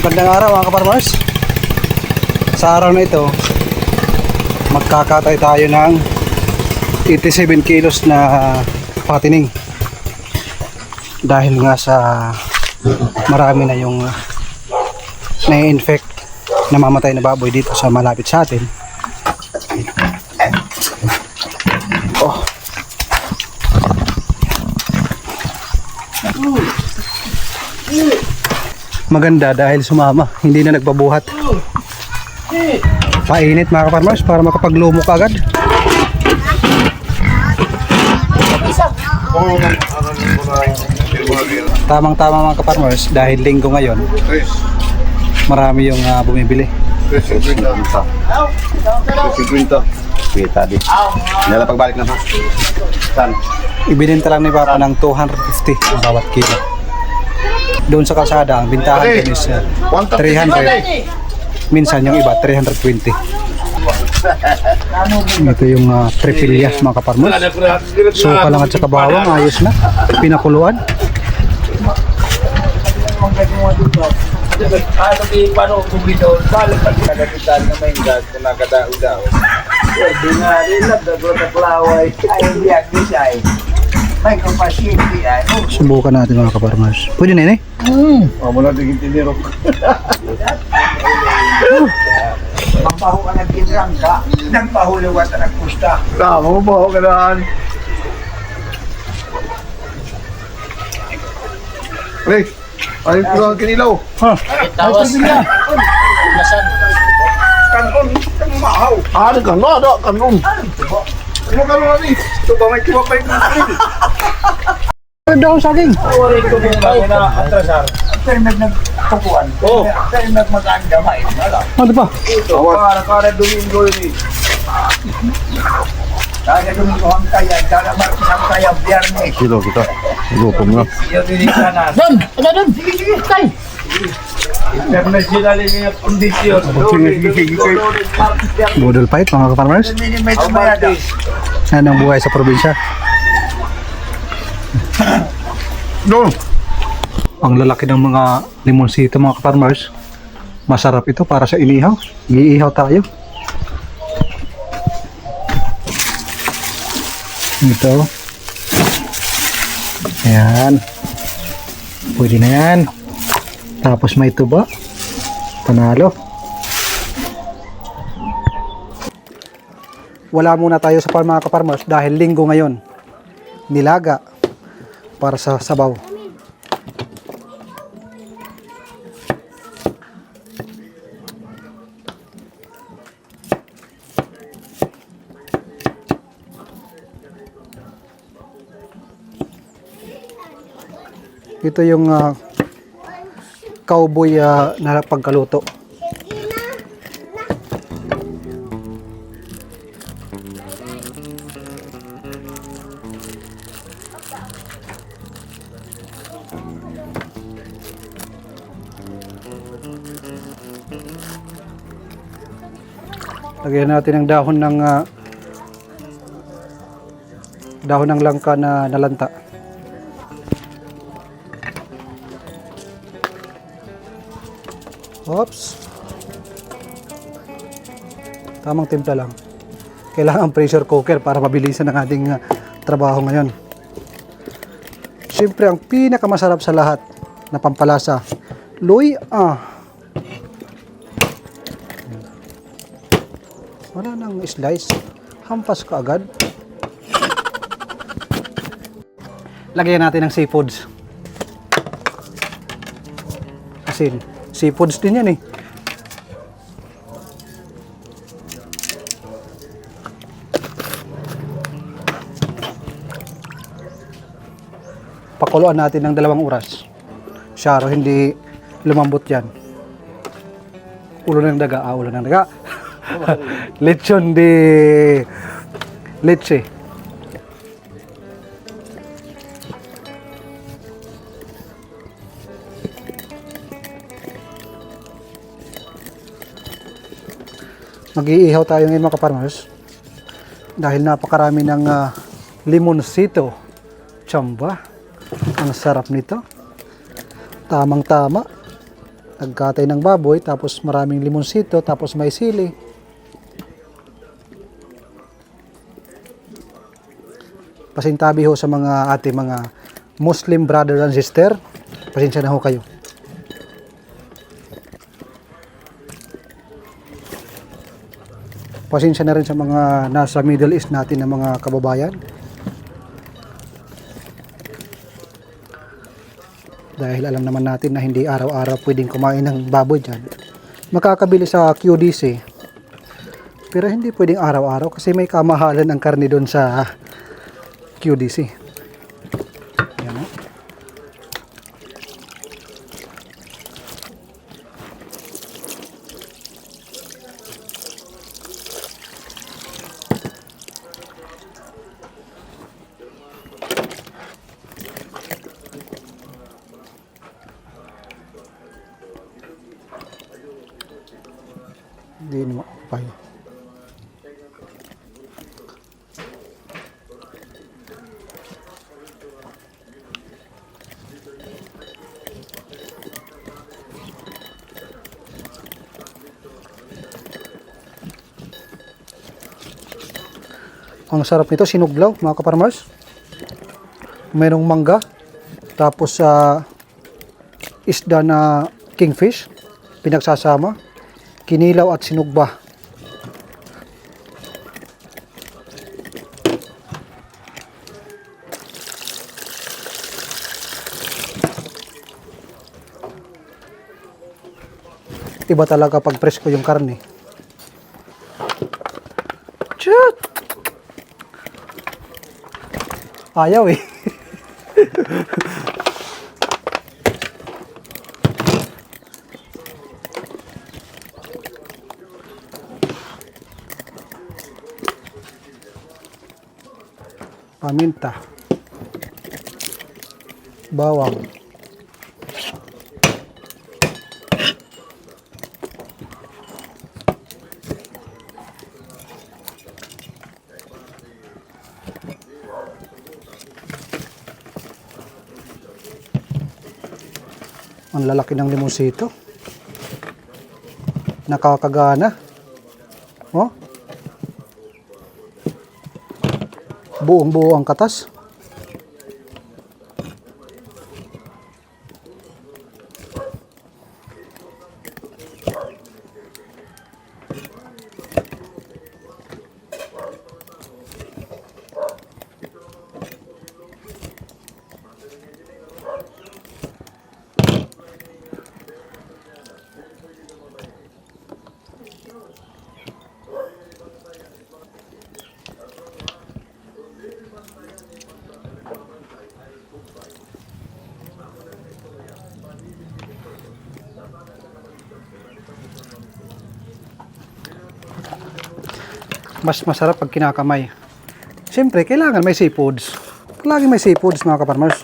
Magandang araw mga kaparmers. Sa araw na ito, magkakatay tayo ng 87 kilos na patining. Dahil nga sa marami na yung na-infect, namamatay na baboy dito sa malapit sa atin. Oh. Maganda dahil sumama, hindi na nagbabuhat. Painit mga kaparmers para makapaglumo ka agad. Tamang tama mga kaparmers dahil linggo ngayon, marami yung bumibili. 50. Kita di. Nila pagbalik na ha. San? Ibinenta lang ni Papa ng 250 ang bawat kilo. Doon sa kalsada, ang bintahan din is 300. Minsan yung iba, 320. Ito yung tripilya mga kaparmers. Suka lang at saka bawang, ayos na. Pinakuluan. Paano kumito? Balik pa kagagitan na may gas kung nakadao-dao. Pwede nga rin nagdagod na klaway. Ay, hindi agni siya ay. May kapasiti ay. Subukan natin mga kaparmers. Pwede na yun eh? Muna tingin tiniro. Mampaho ka nag-inrang ka. Nagpahuluwat na nagpusta. Tama mo ba ako ganaan? Rick, ayun ko ang kinilaw. Tawas na. Nasan? Kanon, mahaw. Ano ka? No, kanon. Ano ka naman ni? Ito ba may kumapay ko na rin? Ganda akong saging. Wala ko mong bago na atrasar. Pero nagpupuan. Oo. Pero nagmagandamay. Ano pa? Ito, para Domingo yun eh. Kaya Domingo ang kaya, kaya Marcos ang kaya, Biyernes. Kilo kita. Lupom na. Yun din ka na. Doon! Ano doon? Sige, sige, tay! International yung kondisyon. Budol fight mga kaparmers. Minimate mayada. Yan ang buhay sa probinsya. Doon. Ang lalaki ng mga limonsito mga kaparmers. Masarap ito para sa inihaw. Iihaw tayo. Ito. Ayan. Pwede na yan. Tapos may tuba. Panalo. Wala muna tayo sa farm mga kaparmers dahil linggo ngayon. Nilaga para sa sabaw. Ito yung cowboy na pagkaluto. Lagyan natin ang dahon ng langka na nalanta. Oops. Tamang timpla lang. Kailangan pressure cooker para mabilisan ang ating trabaho ngayon. Siyempre, ang pinakamasarap sa lahat na pampalasa, luy. Wala nang slice. Hampas ka agad. Lagyan natin ng seafoods. Asin. Seafoods din yan eh. Pakuluan natin ng 2 oras. Syaro, hindi lumambot yan. Ulo ng daga. Ulo ng daga. Lechon de leche. Mag-iihaw tayo ngayon mga kaparmers dahil napakarami ng limonsito Tsamba. Ang sarap nito. Tamang-tama. Nagkatay ng baboy, tapos maraming limonsito, tapos may sili. Pasintabi ho sa mga ating mga Muslim brother and sister. Pasensya na ho kayo. Pasensya na rin sa mga nasa Middle East natin na mga kababayan. Dahil alam naman natin na hindi araw-araw pwedeng kumain ng baboy dyan. Makakabili sa QDC. Pero hindi pwedeng araw-araw kasi may kamahalan ang karne doon sa QDC. Ayan o. Hindi naman upay. Ang sarap nito, sinuglaw mga kaparmers. Mayroong mangga, tapos isda na kingfish, pinagsasama, kinilaw at sinugba. Iba talaga pag presko yung karne. Chut! Ayaw eh. Paminta. Bawang. Ang lalaki ng limonsito. Nakakagana. Oh. Buong-buo ang katas. Mas masarap pag kinakamay. Siyempre, kailangan may seafoods. Lagi may seafoods mga kaparmers.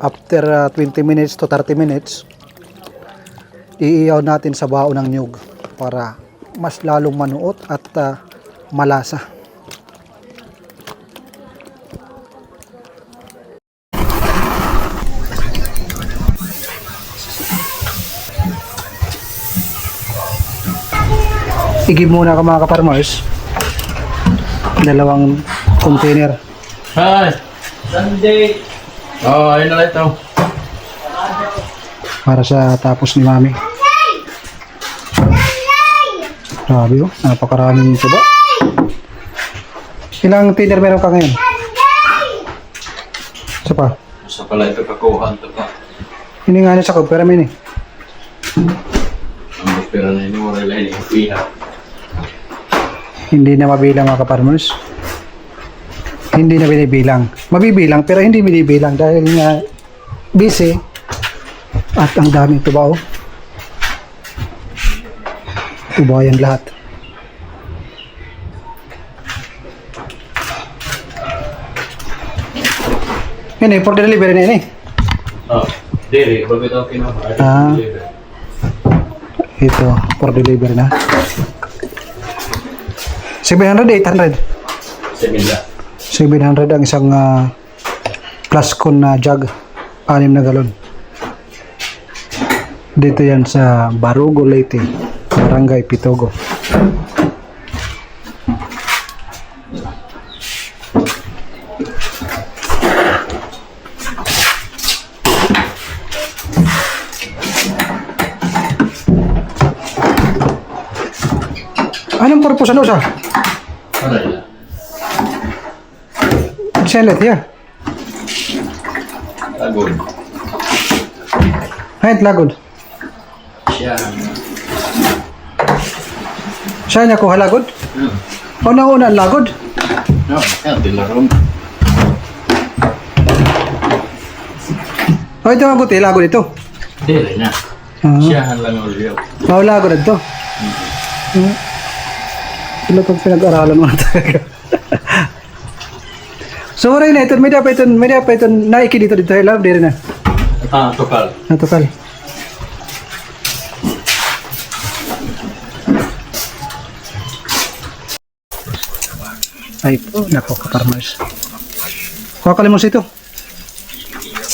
After 20 minutes to 30 minutes, iiyaw natin sa baon ng niyog para mas lalong manuot at malasa. Igib muna ka mga kaparmers. Dalawang container. Hi! Sunday! Oh, ayun na ito. Para sa tapos ni Mami. Grabe oh, napakaraming tuba. Ilang thinner meron ka ngayon? Isa pa. Sa pala ito kakuhan ito pa. Hindi nga sa pero may ni. Ang pera na ini wala lang yung piha. Hindi na mabilang mga kaparmers. Hindi na binibilang. Mabibilang pero hindi binibilang dahil nga busy at ang daming tubaw. Tubaw yan lahat. Yan eh, for delivery na yan eh. Oh, dili. Bago ito kinuha. Ah. Ito, for delivery na. 700, 800. Semila. 700 ang isang Plascon na jug, 6 na galon. Dito yan sa Barugo, Leyte, Barangay Pitogo. Anong purpose ano sa? Ano yan? Sellet, yeah. Lagod. Hayat lagod. Siya. Siya niya kuha lagod? Una-una lagod? No, yan, tilarom. O ito ang guti, lagod ito. Dili na. Siya lang ulit. Mau lagod ito. Sila pag pinag-aralan mo na talaga. So rin na ito, may dapat ito naiki dito hello, dito na. Ah, tokal. Natukal. Ay po, nako kaparmers. Kuha ka limos ito.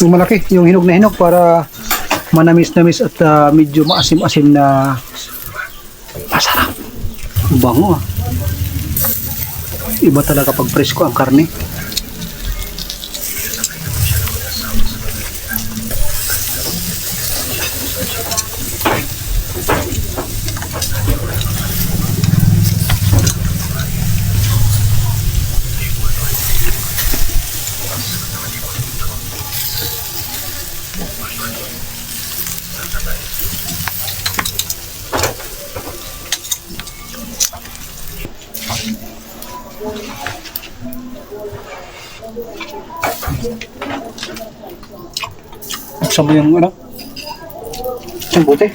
Yung malaki, yung hinog na hinog para manamis-namis at medyo maasim-asim na masarap. Bango ah. Iba talaga pag presko ang karne. Buksan mo yung ano? Yung buti.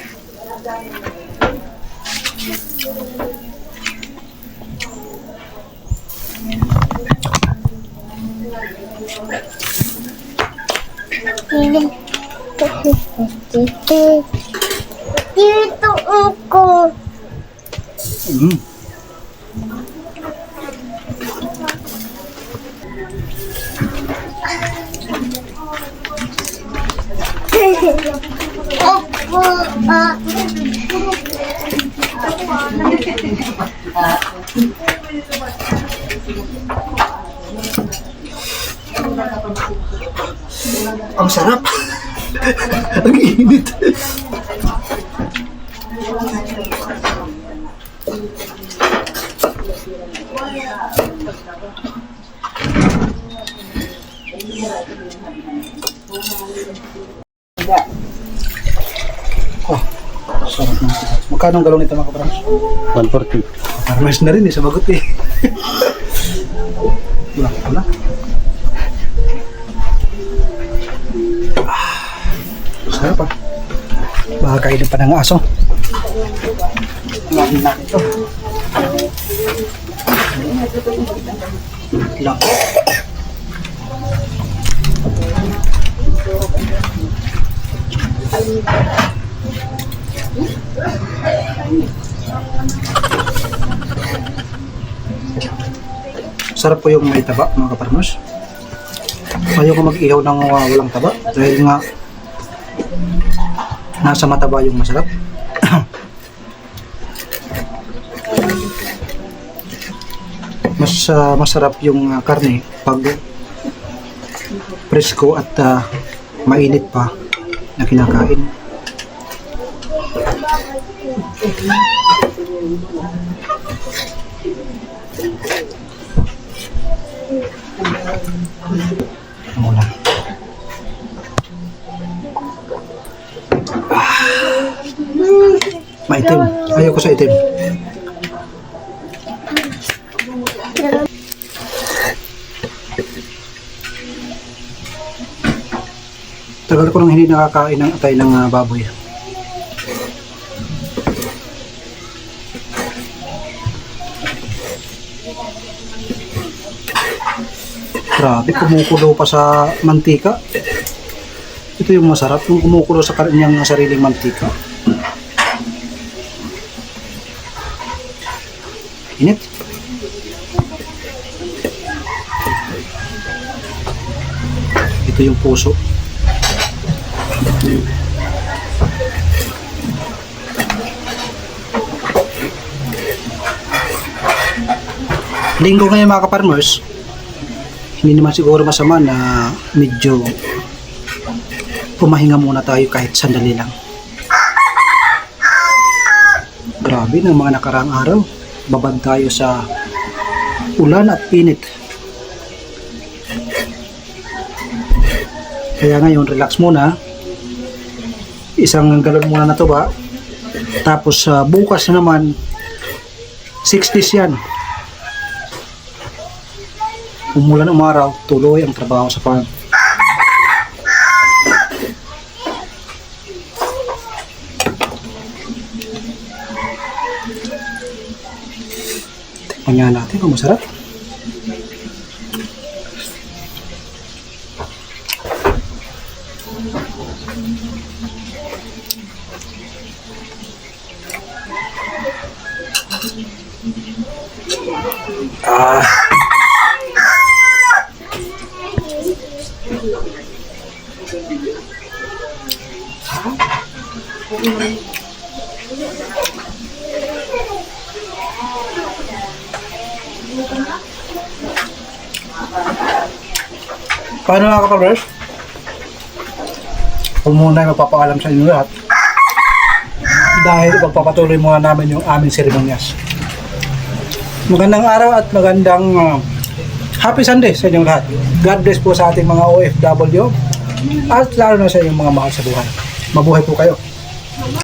Dito ako. Ang sarap. Ang init. Oh, sarap na. Magkano ang galon nito mga kaparams? 140. Kaparmas na rin eh, sa bagot eh. Wala. Sarap ah. Baka kainin pa ng aso. Lagyan natin ito. Lang. Sarap po yung may taba mga kaparmas. Ayaw ko mag-ihaw ng walang taba dahil nga nasa mataba yung masarap. Mas masarap yung karne pag presko at mainit pa na kinakain. Muna. Maitim. Ayoko sa itim. Tagal ko nang hindi nakakain ng atay ng baboy. Grabe, kumukulo pa sa mantika. Ito yung masarap, yung kumukulo sa kanyang sariling mantika. Init. Ito yung puso. Linggo ngayon mga ka-farmers, hindi naman siguro masama na medyo pumahinga muna tayo kahit sandali lang. Grabe ng mga nakaraang araw, babad tayo sa ulan at init. Kaya ngayon relax muna, isang galon muna na to ba, tapos bukas na naman 60s yan. Umulan umaraw, tuloy ang trabaho sa farm. Tikman nga natin kung masarap. Paano mga kapalers? Kung muna magpapaalam sa inyo lahat dahil pagpapatuloy muna namin yung aming seremonyas. Magandang araw at magandang happy Sunday sa inyong lahat. God bless po sa ating mga OFW at lalo na sa inyong mga mahal sa buhay. Mabuhay po kayo.